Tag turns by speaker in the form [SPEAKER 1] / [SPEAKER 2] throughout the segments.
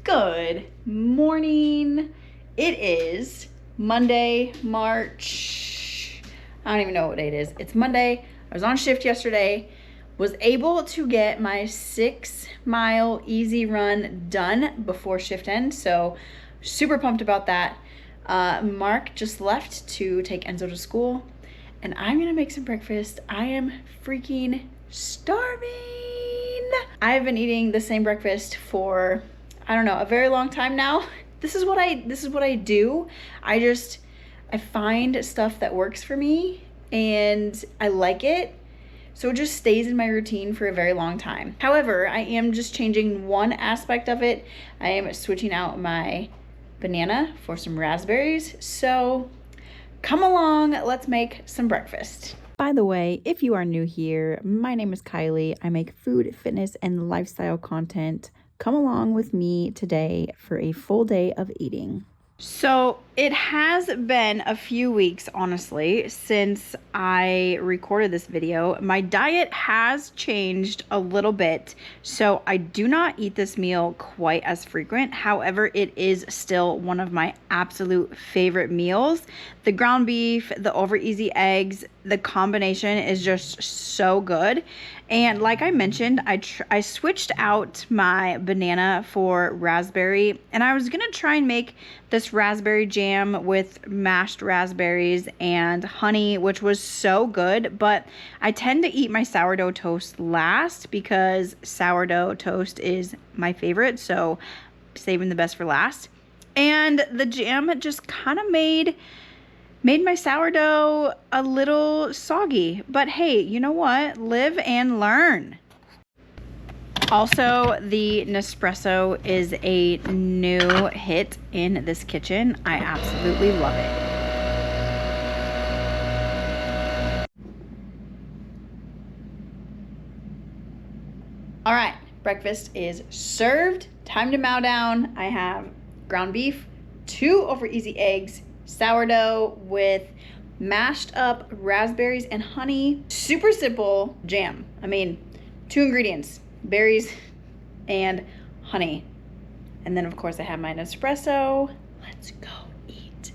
[SPEAKER 1] Good morning. It is Monday, March. I don't even know what date it is. It's Monday. I was on shift yesterday. Was able to get my 6-mile easy run done before shift end. So super pumped about that. Mark just left to take Enzo to school and I'm gonna make some breakfast. I am freaking starving. I've been eating the same breakfast for, I don't know, a very long time now. This is what I do. I find stuff that works for me and I like it. So it just stays in my routine for a very long time. However, I am just changing one aspect of it. I am switching out my banana for some raspberries. So come along, let's make some breakfast. By the way, if you are new here, my name is Kylie. I make food, fitness, and lifestyle content. Come along with me today for a full day of eating. So it has been a few weeks, honestly, since I recorded this video. My diet has changed a little bit, so I do not eat this meal quite as frequent. However, it is still one of my absolute favorite meals. The ground beef, the over easy eggs, the combination is just so good. And like I mentioned, I switched out my banana for raspberry, and I was gonna try and make this raspberry jam with mashed raspberries and honey, which was so good, but I tend to eat my sourdough toast last because sourdough toast is my favorite, so saving the best for last. And the jam just kind of made my sourdough a little soggy, but hey, you know what? Live and learn. Also, the Nespresso is a new hit in this kitchen. I absolutely love it. All right, breakfast is served. Time to mow down. I have ground beef, 2 over easy eggs, sourdough with mashed up raspberries and honey. Super simple jam. I mean, 2 ingredients, berries and honey. And then of course I have my Nespresso. Let's go eat.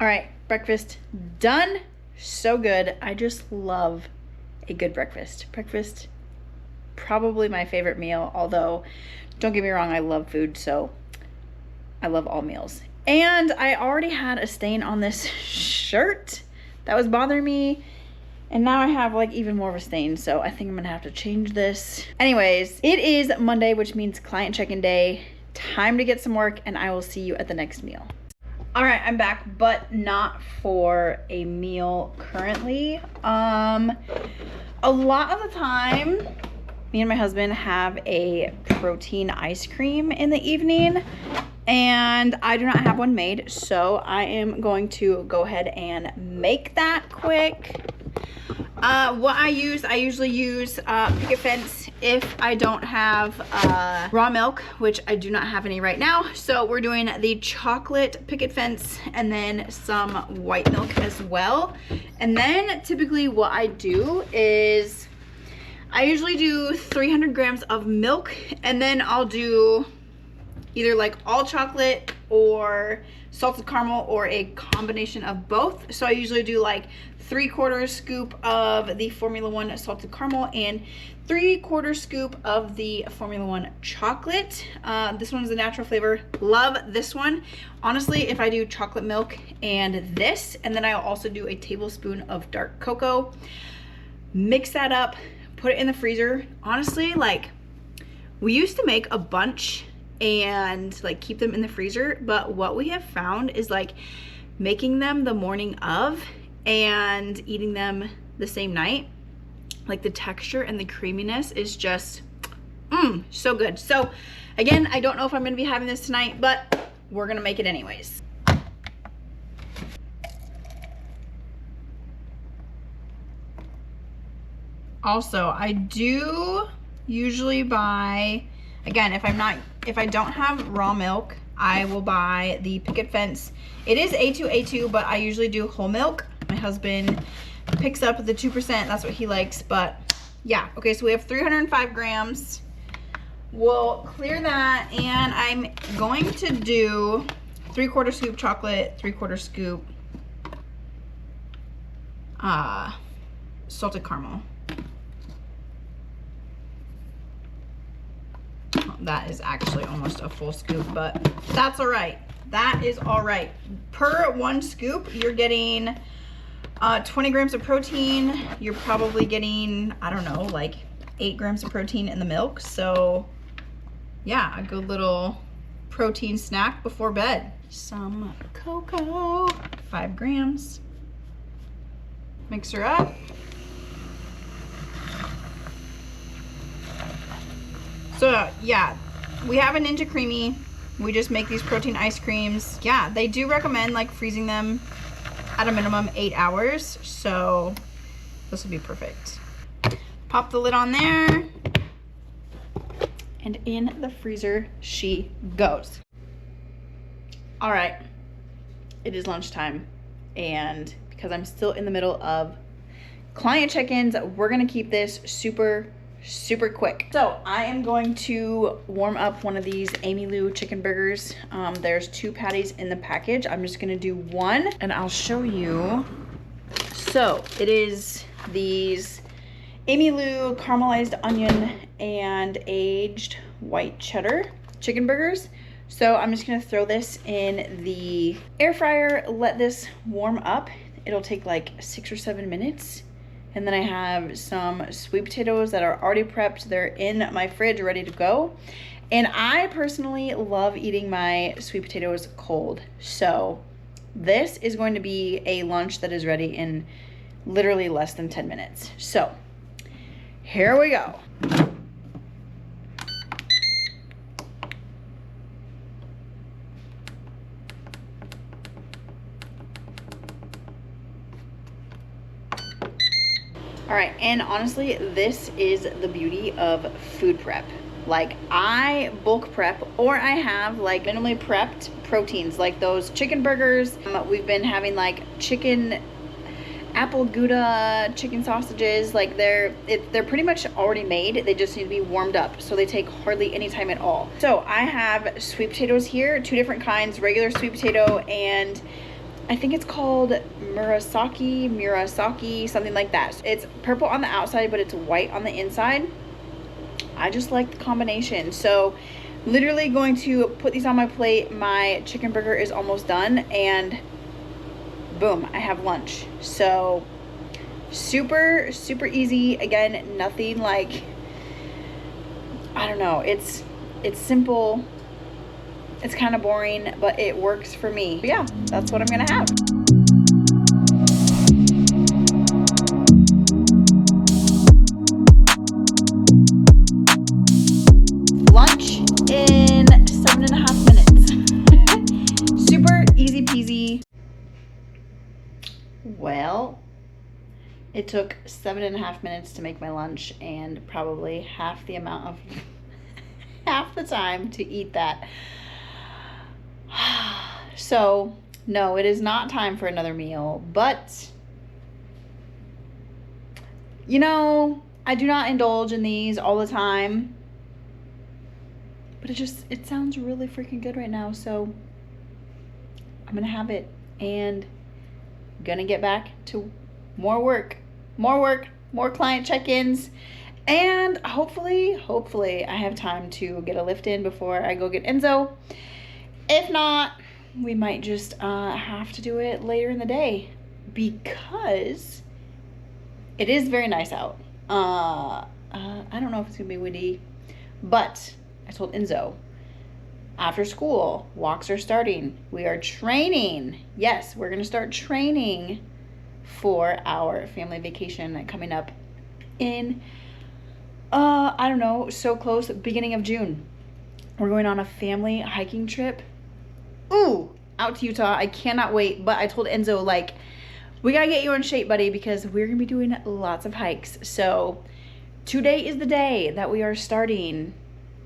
[SPEAKER 1] All right, breakfast done. So good. I just love a good breakfast. Breakfast, probably my favorite meal, although don't get me wrong, I love food, so I love all meals. And I already had a stain on this shirt that was bothering me, and now I have like even more of a stain, so I think I'm gonna have to change this. Anyways, it is Monday, which means client check-in day. Time to get some work, and I will see you at the next meal. All right, I'm back, but not for a meal currently. A lot of the time, me and my husband have a protein ice cream in the evening, and I do not have one made, so I am going to go ahead and make that quick. What I usually use Picket Fence if I don't have raw milk, which I do not have any right now. So we're doing the chocolate Picket Fence and then some white milk as well. And then typically what I do is I usually do 300 grams of milk, and then I'll do either like all chocolate or salted caramel or a combination of both. So I usually do like 3/4 scoop of the Formula 1 salted caramel and 3/4 scoop of the Formula 1 chocolate. This one is a natural flavor. Love this one. Honestly, if I do chocolate milk and this, and then I'll also do a tablespoon of dark cocoa, mix that up, put it in the freezer. Honestly, like, we used to make a bunch and like keep them in the freezer, but what we have found is like making them the morning of and eating them the same night, like the texture and the creaminess is just so good. So again, I don't know if I'm gonna be having this tonight, but we're gonna make it anyways. Also, I do usually buy, again, if I don't have raw milk, I will buy the Picket Fence. It is A2, but I usually do whole milk. My husband picks up the 2%, that's what he likes, but yeah. Okay, so we have 305 grams. We'll clear that, and I'm going to do 3/4 scoop chocolate, 3/4 scoop salted caramel. That is actually almost a full scoop, but that's all right. That is all right. Per 1 scoop, you're getting 20 grams of protein. You're probably getting, I don't know, like 8 grams of protein in the milk. So yeah, a good little protein snack before bed. Some cocoa, 5 grams. Mix her up. So yeah, we have a Ninja Creami. We just make these protein ice creams. Yeah, they do recommend like freezing them at a minimum 8 hours. So this will be perfect. Pop the lid on there. And in the freezer she goes. All right, it is lunchtime. And because I'm still in the middle of client check-ins, we're gonna keep this super quick. So I am going to warm up one of these Amy Lou chicken burgers. There's 2 patties in the package. I'm just gonna do 1 and I'll show you. So it is these Amy Lou caramelized onion and aged white cheddar chicken burgers. So I'm just gonna throw this in the air fryer, let this warm up. It'll take like 6 or 7 minutes. And then I have some sweet potatoes that are already prepped. They're in my fridge, ready to go. And I personally love eating my sweet potatoes cold. So this is going to be a lunch that is ready in literally less than 10 minutes. So here we go. All right, and honestly, this is the beauty of food prep. Like, I bulk prep, or I have like minimally prepped proteins, like those chicken burgers. We've been having like chicken apple gouda chicken sausages. Like they're pretty much already made. They just need to be warmed up, so they take hardly any time at all. So I have sweet potatoes here, 2 different kinds, regular sweet potato and I think it's called Murasaki, something like that. It's purple on the outside, but it's white on the inside. I just like the combination. So literally going to put these on my plate. My chicken burger is almost done and boom, I have lunch. So super easy. Again, nothing like, I don't know, it's simple. It's kind of boring, but it works for me. But yeah, that's what I'm gonna have. Lunch in 7.5 minutes. Super easy peasy. Well, it took 7.5 minutes to make my lunch and probably half the amount of half the time to eat that. So no, it is not time for another meal, but you know, I do not indulge in these all the time, but it sounds really freaking good right now. So I'm gonna have it and gonna get back to more work, more client check-ins, and hopefully I have time to get a lift in before I go get Enzo. If not, we might just have to do it later in the day because it is very nice out. I don't know if it's gonna be windy, but I told Enzo, after school, walks are starting. We are training. Yes, we're gonna start training for our family vacation coming up in, I don't know, so close, beginning of June. We're going on a family hiking trip. Ooh, out to Utah. I cannot wait. But I told Enzo, like, we gotta get you in shape, buddy, because we're gonna be doing lots of hikes. So today is the day that we are starting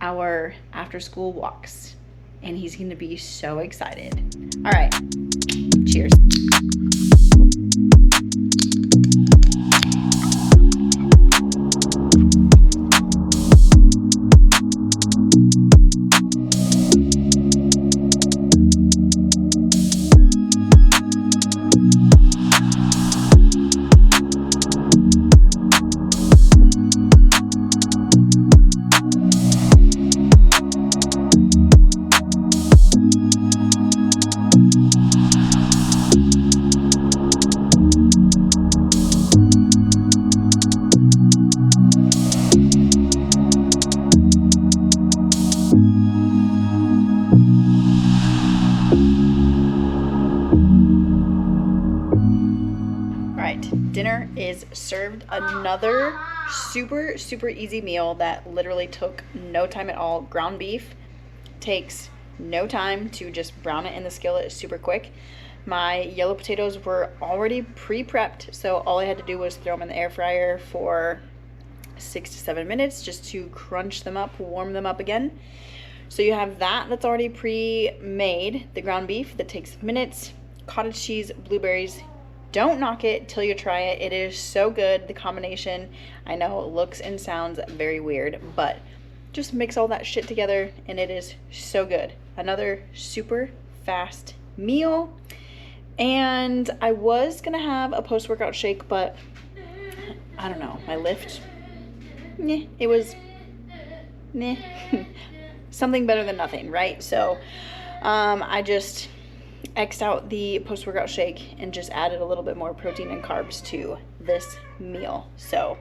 [SPEAKER 1] our after school walks, and he's gonna be so excited. All right, cheers. Dinner is served. Another super easy meal that literally took no time at all. Ground beef takes no time to just brown it in the skillet, super quick. My yellow potatoes were already pre-prepped, so all I had to do was throw them in the air fryer for 6 to 7 minutes just to crunch them up, warm them up again. So you have that that's already pre-made, the ground beef that takes minutes, cottage cheese, blueberries. Don't knock it till you try it. It is so good. The combination, I know it looks and sounds very weird, but just mix all that shit together and it is so good. Another super fast meal. And I was gonna have a post-workout shake, but I don't know, my lift, it was something better than nothing, right? So I just X'd out the post-workout shake and just added a little bit more protein and carbs to this meal. So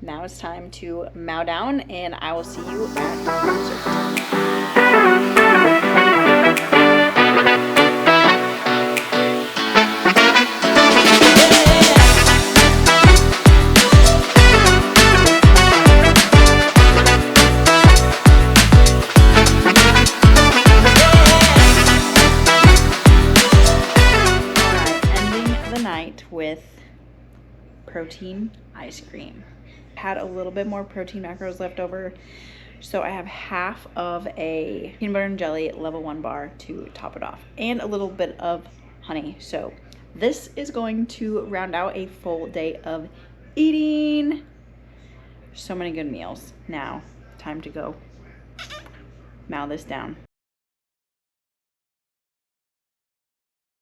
[SPEAKER 1] now it's time to mow down, and I will see you at with protein ice cream. Had a little bit more protein macros left over, so I have half of a peanut butter and jelly level 1 bar to top it off, and a little bit of honey. So this is going to round out a full day of eating. So many good meals. Now time to go mow this down.